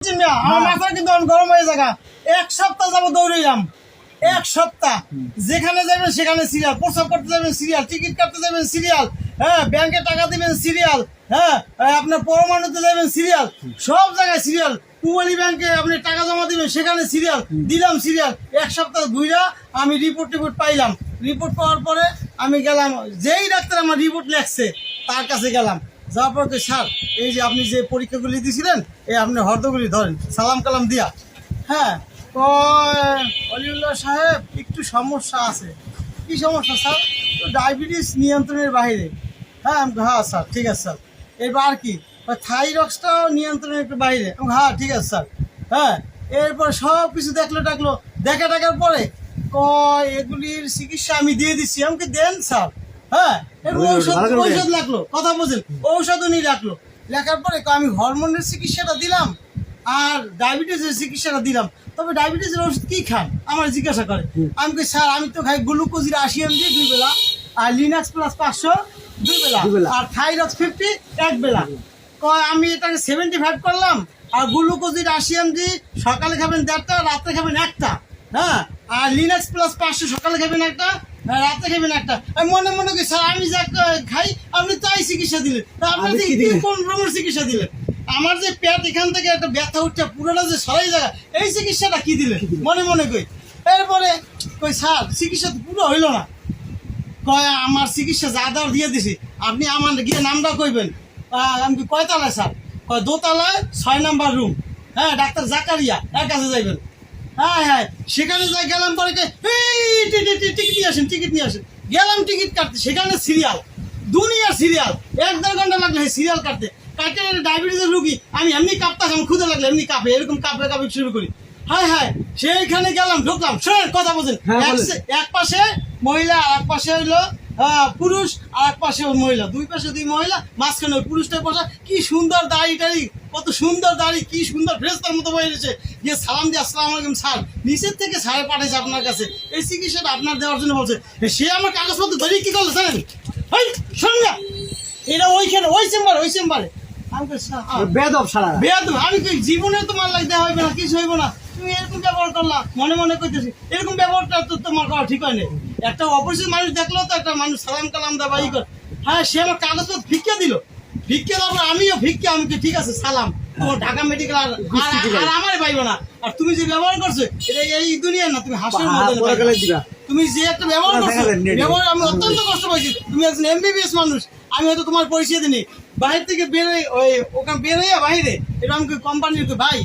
আমার মাথা কিন্তু গরম হয়ে যাগা। এক সপ্তাহ যাবো দৌড়াইলাম, এক সপ্তাহ। যেখানে যাবেন সেখানে সিরিয়াল, প্রস্রাব করতে যাবেন সিরিয়াল, টিকিট কাটতে যাবেন সিরিয়াল, হ্যাঁ ব্যাংকে টাকা দিবেন সিরিয়াল, হ্যাঁ আপনার পরমাণুতে যাবেন সিরিয়াল, সব জায়গায় সিরিয়াল। পুবালি ব্যাংকে আপনি টাকা জমা দিবেন সেখানে সিরিয়াল, দিলাম সিরিয়াল। এক সপ্তাহ ঘুরা আমি রিপোর্ট পাইলাম। রিপোর্ট পাওয়ার পরে আমি গেলাম, যেই ডাক্তার আমার রিপোর্ট লেখছে তার কাছে গেলাম। যাওয়ার পর স্যার এই যে আপনি যে পরীক্ষাগুলি দিয়েছিলেন এই আপনি হরদগুলি ধরেন, সালাম কালাম দিয়া। হ্যাঁ অলিউল্লাহ সাহেব একটু সমস্যা আছে। কি সমস্যা স্যার? তো ডায়াবেটিস নিয়ন্ত্রণের বাইরে। হ্যাঁ হ্যাঁ স্যার ঠিক আছে স্যার। এবার কি থাইরক্সটাও নিয়ন্ত্রণের একটু বাইরে। হ্যাঁ ঠিক আছে স্যার। হ্যাঁ এরপর সব কিছু ডাকলো দেখার পরে এগুলির চিকিৎসা আমি দিয়ে দিচ্ছি, আমাকে দেন স্যার। হ্যাঁ ঔষধ লাগলো, কথা বলছেন, ঔষধও নিয়ে রাখলো। লেখার পরে আমি হরমোনের চিকিৎসাটা দিলাম আর ডায়াবেটিসের চিকিৎসাটা দিলাম। তবে ডায়াবেটিসের ওষুধ কি খান আমার জিজ্ঞাসা করে। আমি কই স্যার আমি তো খাই গ্লুকোজির 80 mg 2 বেলা, আর লিনাক্স প্লাস 500 2 বেলা, আর থাইরক্স 50 1 বেলা। আমি এটাকে 75 করলাম। আর গ্লুকোজির 80 mg সকালে খাবেন 1.5টা, রাতে খাবেন 1টা। হ্যাঁ আর লিনাক্স প্লাস 500 সকালে খাবেন 1টা, রাতে খাবেন 1টা। আমি মনে করি স্যার আমি যা খাই আপনি তাই চিকিৎসা দিলেন, আপনি কোন রকমের চিকিৎসা দিলেন? আমার যে পেট এখান থেকে একটা ব্যথা উঠছে পুরোটা যে সরাই জায়গা, এই চিকিৎসাটা কি দিলেন মনে কই। এরপরে কই স্যার চিকিৎসা তো পুরো হইল না। আমার চিকিৎসা যা দেওয়ার দিয়ে দিছি, আপনি আমার গিয়ে নামটা কইবেন। আমি কয়তলায় স্যার? দোতলায় 6 নাম্বার রুম। হ্যাঁ ডাক্তার জাকারিয়া এর কাছে যাইবেন। হ্যাঁ হ্যাঁ সেখানে যাই গেলাম পরে টিকিট নিয়ে আসেন। গেলাম টিকিট কাটতে, সেখানে সিরিয়াল, দুনিয়ার সিরিয়াল। 1-1.5 ঘন্টা লাগলো সিরিয়াল কাটতে। ডায়াবেটিসের রুগী আমি এমনি কাঁপতাম, ক্ষুদে লাগলে এমনি কাঁপে, এরকম কাঁপে শুরু করি। হ্যাঁ সেইখানে গেলাম, ঢুকলাম। শোনেন কথা বলছেন, এক পাশে মহিলা আর এক পাশে হইলো পুরুষ, আর এক পাশে মহিলা, দুই পাশে 2 মহিলা, মাঝখানে ওই পুরুষটা বসা। কি সুন্দর দাড়ি, কত সুন্দর দাড়ি, কি সুন্দর ফ্রেস্তার মতো বয়ে রয়েছে। গিয়ে সালাম দিয়ে আসসালামু আলাইকুম স্যার, নিচের থেকে স্যারে পাঠাইছে আপনার কাছে, এই চিকিৎসাটা আপনার দেওয়ার জন্য বলছে। সে আমার কাগজপত্র ধরে কি করলো জানেন? শোন না, এটা ওইখানে ওই চেম্বারে আমি জীবনে তোমার লাগে দেওয়া হইবে না, কিছু হইব না। তুমি এরকম ব্যবহার করলাম, মনে করতেছি এরকম ব্যবহারটা তো তোমার করা ঠিক হয় না। একটা অপরিচিত মানুষ দেখলো তো একটা মানুষ সালাম কালাম দা বাই কর। হ্যাঁ সে আমার কাগজপত্র ভিক্ষা দিল, ভিক্ষা দেওয়ার আমিও ভিক্ষা, আমি ঠিক আছে সালাম, তোমার ঢাকা মেডিকেল আর আমারে পাইবো না। আর তুমি যে ব্যবহার করছো এটা এই দুনিয়ার না, তুমি হাসির মধ্যে তুমি যে একটা ব্যবহার করছো, ব্যবহার আমি অত্যন্ত কষ্ট পাইছি। তুমি একজন MBBS মানুষ, আমি হয়তো তোমার পরিচয় দিই। বাহির থেকে বেরোয় ওখানে বেরোয় বাইরে এটা আমাকে কোম্পানির ভাই